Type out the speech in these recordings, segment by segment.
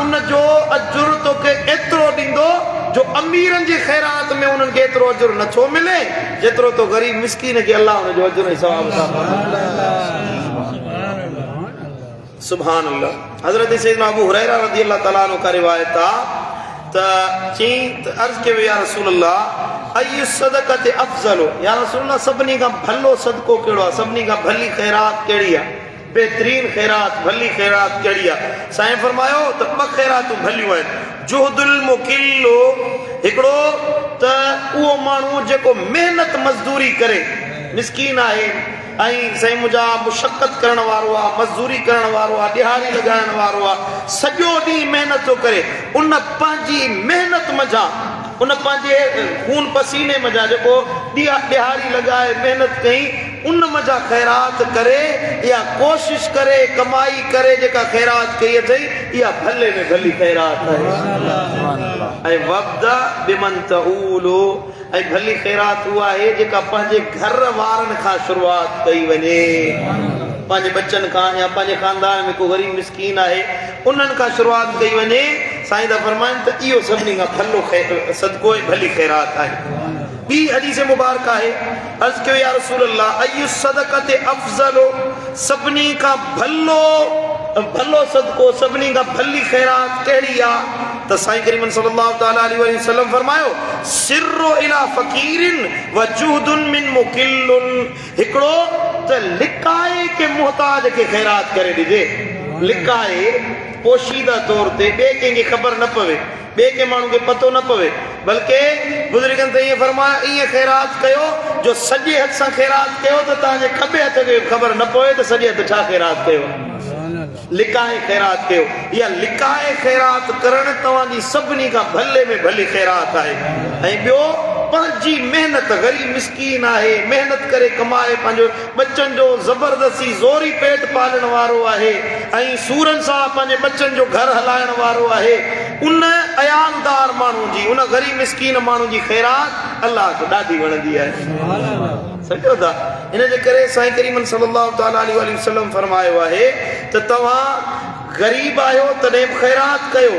उन जो अजुर तोखे एतिरो ॾींदो जो अमीरनि जी ख़ैरात में उन्हनि खे एतिरो अजुर नथो मिले जेतिरो तो ग़रीब मिस्कीन खे अल्लाह हुन जो अजुर ऐं सवाब अता फरमाए। सुभान अल्लाह। हज़रत सैयदना अबू हुरैरा रज़ी अल्लाह तआला अन्हु का रिवायत आहे त चई त अर्ज़ कयो या रसूल अल्लाह अय्यु सदक़ते अफ़ज़ल, या रसूल अल्लाह सभिनी खां भलो सदको कहिड़ो आहे, सभिनी खां भली ख़ैरात कहिड़ी आहे, बेहतरीन ख़ैरात भली ख़ैरात कहिड़ी आहे? साईं फरमायो त ॿ ख़ैरातूं भलियूं आहिनि। जुहदुल मुकिल्लो, हिकिड़ो त उहो माण्हू जेको महिनत मज़दूरी करे, मिस्कीन आहे ऐं साईं मुंहिंजा मुशक़त करण वारो आहे, मज़दूरी करण वारो आहे, ॾिहाड़ी लॻाइण वारो आहे, सॼो ॾींहुं महिनत थो करे, उन पंहिंजी महिनत मज़ा, उन पंहिंजे खून पसीने मज़ा जेको ॾिहाड़ी लॻाए महिनत कई उन मज़ा ख़ैरात करे या कोशिश करे कमाई करे जेका ख़ैरात कई अथई इहा भले में भली ख़ैरात आहे। ऐं वब्दा बिमन तऊलो, ऐं भली ख़ैरात उहा आहे जेका पंहिंजे घर वारनि खां शुरूआत कई वञे, पंहिंजे बच्चनि खां या पंहिंजे ख़ानदान में को ग़रीब मिस्कीन आहे उन्हनि खां शुरूआत कई वञे। साईं था फरमाइनि त इहो सभिनी खां भलो सदको ऐं भली ख़ैरात आहे। ॿी हदीस मुबारक आहे, अर्ज़ कयो या रसूल अल्लाह अय्यु सदक़ते अफ़ज़ल, सभिनी खां भलो सदको, सभिनी खां भली ख़ैरात कहिड़ी आहे? त साईं करीम सल्लल्लाहु तआला अलैहि वसल्लम फरमायो सिर्रु इला फ़क़ीरिन व जुहदुन मिन मुकिल्लुन, हिकिड़ो त लिकाए के मुहताज खे ख़ैरात करे ॾिजे, लिकाए पोशीदा तौर ते ॿिए कंहिंखे ख़बर न पवे, ॿिए के माण्हू खे पतो न पवे, बल्कि बुज़ुर्गनि त ईअं फरमाया ईअं ख़ैरात कयो जो सॼे हथ सां ख़ैरात कयो त तव्हांजे खॿे हथ खे ख़बर न पवे त सॼे हथ छा ख़ैरात कयो, लिकाए ख़ैरात कयो। इहा लिकाए ख़ैरात करणु तव्हांजी सभिनी खां भले में भली ख़ैरात आहे। ऐं ॿियो पंहिंजी महिनत, ग़रीब मिस्कीन आहे, महिनत करे कमाए पंहिंजो बच्चनि जो ज़बरदस्ती ज़ोरी पेट पालण वारो आहे ऐं सूरनि सां पंहिंजे बच्चनि जो घर हलाइण वारो आहे, उन अयानदार माण्हू जी, उन ग़रीब मिस्कीन माण्हू जी ख़ैरात अल्लाह खे ॾाढी वणंदी आहे। सम्झो था? इन जे करे साईं करीम सल्लल्लाहु तआला अलैहि वसल्लम फरमायो आहे त तव्हां ग़रीब आहियो तॾहिं बि ख़ैरात कयो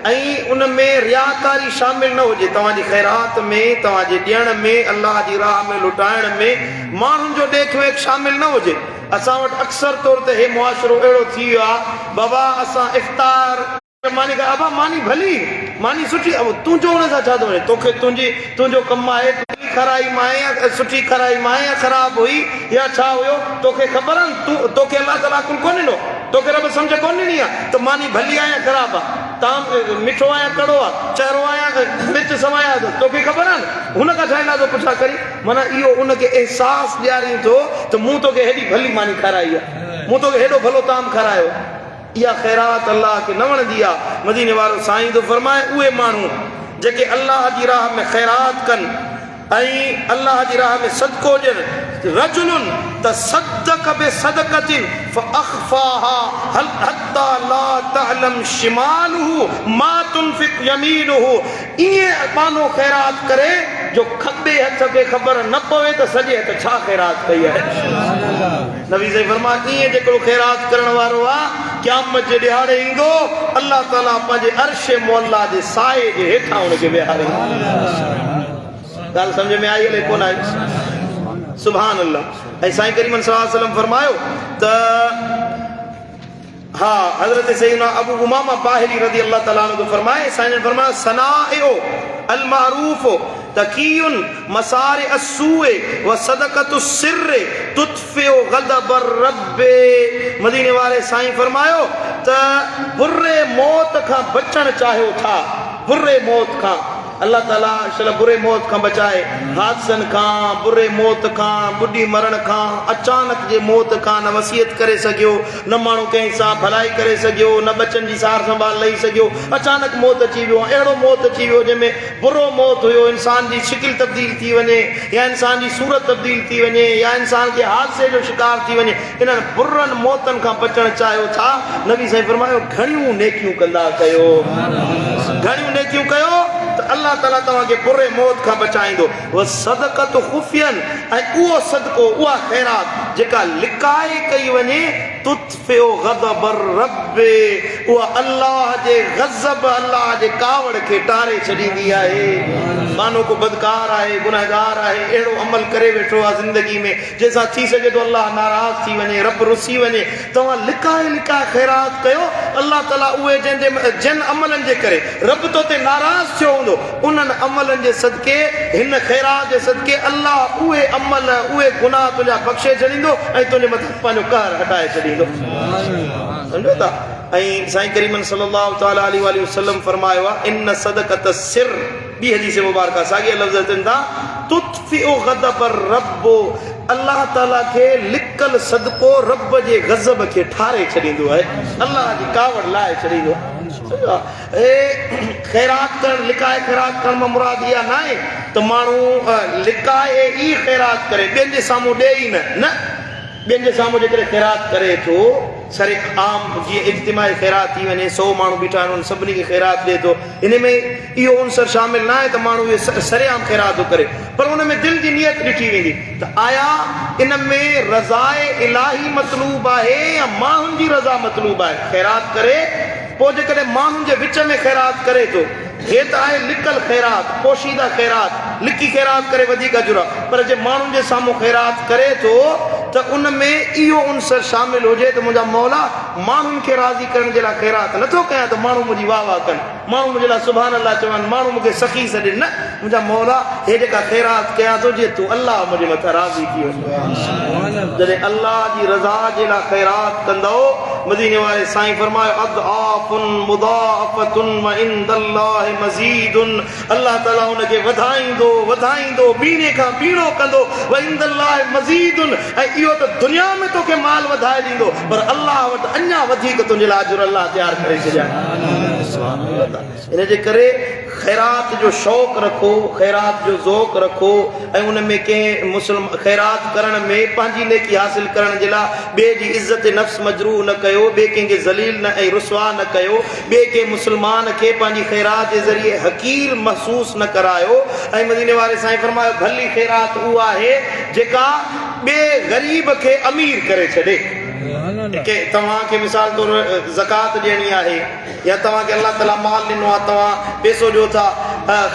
ऐं उन में रियाकारी शामिल न हुजे, तव्हांजी ख़ैरात में, तव्हांजे ॾियण में, अल्लाह जी राह में लुटाइण में माण्हुनि जो ॾेख वेख शामिल न हुजे। असां वटि अक्सर तौर ते हे मुआशिरो अहिड़ो थी वियो आहे, बाबा असां इफ़्तार मानी का अबा मानी भली मानी सुठी, अब तुंहिंजो हुन सां छा थो वञे, तोखे तुंहिंजो कमु आहे, खराई मां या सुठी खराई मां या ख़राब हुई या छा हुयो तोखे ख़बर आहे, तोखे अल्लाह ताला कुल कोन ॾिनो, तोखे रब सम्झ कोन ॾिनी आहे त मानी भली आहे या ख़राब आहे, ताम मिठो आहे या कड़ो आहे, चहिरो आहे या मिर्च समाया अथसि, तोखे ख़बर आहे न, हुन खां छा इलाजो पुछा करी, माना इहो उनखे अहसासु ॾियारी थो त मूं तोखे हेॾी भली मानी खाराई आहे, मूं तोखे हेॾो भलो ताम खारायो। इहा ख़ैरात अल्लाह खे न वणंदी आहे। मदीने वारो साईं थो फरमाए उहे माण्हू जेके अल्लाह जी राह में ख़ैरात कनि ऐं अल्लाह जी राह में सदको ॾियनि, रजुलुन तसद्दक़ बिसदक़तिन फअख़फ़ाहा हत्ता ला तअलम शिमालुहु मा तुनफ़िक़ यमीनुहु, ईअं मानो ख़ैरात करे जो खॿे हथ खे ख़बर न पवे त सॼे हथ छा ख़ैरात कई आहे। नबी साईं फरमाया ईअं जेको ख़ैरात करण वारो आहे क़यामत जे ॾिहाड़े ईंदो, अल्लाह ताला पंहिंजे अर्श मुअल्ला जे साए जे हेठां हुनखे विहारींदो। ॻाल्हि सम्झ में आई हले कोन आई? सुभान अल्लाह। ऐं साईं करीम सल्लल्लाहु अलैहि वसल्लम फरमायो त हा हज़रत सैयदना अबू उमामा बाहिली रज़ी अल्लाह ताला अन्हु फरमाए, साईं ने फरमाया सनाइउ अल मारूफ तकीयुन मसारि अस्सूए व सदक़तु सिर्र तुतफ़िउ गज़ब रब्ब। मदीने वारे साईं फरमायो त बुरे मौत खां बचण चाहियो था, बुरे मौत खां अल्लाह ताला इंशाअल्लाह बुरे मौत खां बचाए, हादसनि खां, बुरे मौत खां, ॿुॾी मरण खां, अचानक जे मौत खां न वसियत करे सघियो, न माण्हू कंहिं सां भलाई करे सघियो, न बचनि जी सार संभाल लही सघियो, अचानक मौत अची वियो, अहिड़ो मौत अची वियो जंहिंमें बुरो मौत हुयो, इंसान जी शिकिल तब्दील थी वञे या इंसान जी सूरत तब्दील थी वञे या इंसान खे हादसे जो शिकार थी वञे, इन्हनि बुरनि मौतनि खां बचणु चाहियो था। नबी साईं फरमायो घणियूं नेकियूं कंदा कयो, घणियूं नेकियूं कयो त अल्लाह ताला तव्हांखे बुरे मौत खां बचाईंदो व सदक़त खुफियन ऐं उहो सदको उहा ख़ैरात जेका लिकाए कई वञे तुतफिउ ग़ज़ब रब उहा अल्लाह जे ग़ज़ब अल्लाह जे कावड़ खे टारे छॾींदी आहे मानो को बदकार आहे गुनहगार आहे अहिड़ो अमल करे वेठो आहे ज़िंदगी में जंहिंसां थी सघे थो अल्लाह नाराज़ थी वञे रब रुसी वञे तव्हां लिकाए लिकाए ख़ैरात कयो अल्लाह ताला उहे जिन अमलनि जे करे रब तो ते नाराज़ थियो हूंदो उन्हनि अमलनि जे सदके हिन ख़ैरात जे सदके अल्लाह उहे अमल उहे गुनाह तुंहिंजा बख़्शे छॾींदो ऐं तुंहिंजे मथां पंहिंजो कहर हटाए छॾींदो सम्झो था ऐं साईं करीमन सल्लल्लाहु तआला अलैहि वसल्लम फरमायो आहे इन सदक़त सिर ॿी हदीस मुबारका साॻिए लफ़्ज़नि था तुतफिउ ग़ज़ब रब अल्लाह ताला खे लिकल सदको रब जे ग़ज़ब खे ठारे छॾींदो आहे अल्लाह जी कावड़ लाहे छॾींदो ख़ैरात करणु लिकाए ख़ैरात करण मां मुराद इहा न आहे त माण्हू लिकाए ई ख़ैरात करे ॿियनि जे साम्हूं ॾे ई न ॿियनि जे साम्हूं जेकॾहिं ख़ैरात करे थो सरे आम जीअं इज्तिमाई ख़ैरात थी वञे 100 माण्हू बीठा आहिनि उन सभिनी खे ख़ैरात ॾिए थो इन में इहो उनसर शामिल न आहे त माण्हू इहे सरेआम ख़ैरात थो करे पर उन में दिलि जी नियत ॾिठी वेंदी त आया इन में रज़ाए इलाही मतलूब आहे या माण्हुनि जी रज़ा मतलूब आहे ख़ैरात करे पोइ जेकॾहिं माण्हुनि जे विच में ख़ैरात करे थो हे त आहे लिकल ख़ैरात पोशीदा ख़ैरात लिकी ख़ैरात करे वधीक अजुर आहे पर जे माण्हुनि जे साम्हूं ख़ैरात करे थो त उन में इहो उनसर शामिल हुजे त मुंहिंजा मौला माण्हुनि खे राज़ी करण जे लाइ ख़ैरात नथो कयां त माण्हू मुंहिंजी वाह वाह कनि माण्हू मुंहिंजे लाइ सुभाणे अल्लाह चवनि माण्हू मूंखे सखी छॾनि न मुंहिंजा मौला हे जेका ख़ैरात कयां थो जे तूं अल्लाह मुंहिंजे मथां राज़ी थी वञे जॾहिं अल्लाह जी रज़ा जे लाइ ख़ैरात कंदो मदीने वारे साईं फरमायो अदआफुन मुदाअफतुन व इंदल्लाहि मज़ीदुन अल्लाह ताला उनखे वधाईंदो बीणे खां बीणो कंदो व इंदल्लाहि मज़ीदुन ऐं इहो त दुनिया में तोखे माल वधाए ॾींदो पर अल्लाह वटि अञा वधीक तुंहिंजे लाइ अजुर अल्लाह तयारु करे छॾिया इन जे करे ख़ैरात जो शौक़ु रखो ख़ैरात जो ज़ौक़ रखो ऐं उन में कंहिं मुस्लिम ख़ैरात करण में पंहिंजी नेकी हासिल करण जे लाइ ॿिए जी इज़त नफ़्स मजरूह न कयो ॿिए कंहिंखे ज़लील न ऐं रुसवा न कयो ॿिए कंहिं मुस्लमान खे पंहिंजी ख़ैरात जे ज़रिए हक़ीर महसूस न करायो ऐं मदीने वारे साईं फरमायो भली ख़ैरात उहा आहे जेका ॿिए ग़रीब खे अमीर करे छॾे के तव्हांखे मिसाल तौर ज़कात ॾियणी आहे या तव्हांखे अल्लाह ताला माल ॾिनो आहे तव्हां पैसो ॾियो था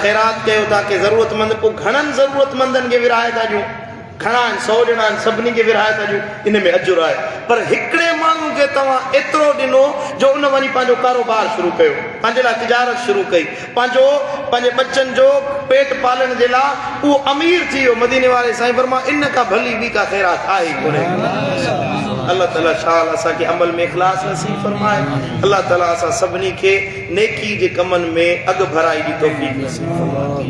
ख़ैरात कयो था की ज़रूरतमंद पोइ घणनि ज़रूरतमंदनि खे विराए था ॾियूं घणा आहिनि 100 ॼणा आहिनि सभिनी खे विराए था ॾियूं इन में अजुर आहे पर हिकिड़े माण्हू खे तव्हां एतिरो ॾिनो जो उन वञी पंहिंजो कारोबार शुरू कयो पंहिंजे लाइ तिजारत शुरू कई पंहिंजे बच्चनि जो पेट पालण जे लाइ उहो अमीर थी वियो मदीने वारे साईं फरमा इन खां भली ॿी का ख़ैरात आहे कोन्हे अल्लाह ताला शाल असांखे अमल में इख़लास नसीब फरमाए अल्लाह ताला असां सभिनी खे नेकी जे कमनि में अॻु भराई जी तौफ़ीक़ नसीब फरमाए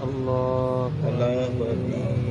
अल्लाह